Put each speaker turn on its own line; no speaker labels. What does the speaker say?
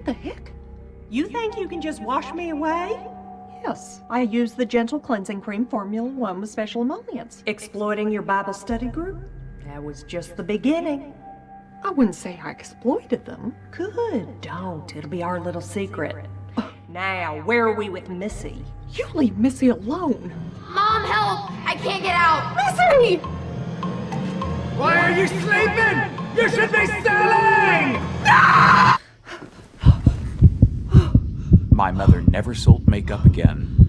What the heck?
You think you can just wash me away?
Yes, I used the Gentle Cleansing Cream Formula 1 with special emollients.
Exploiting your Bible study group? That was just the beginning.
I wouldn't say I exploited them.
Good, don't. It'll be our little secret. Now, where are we with Missy?
You leave Missy alone.
Mom, help! I can't get out!
Missy!
Why are you sleeping? You should be selling!
My mother never sold makeup again.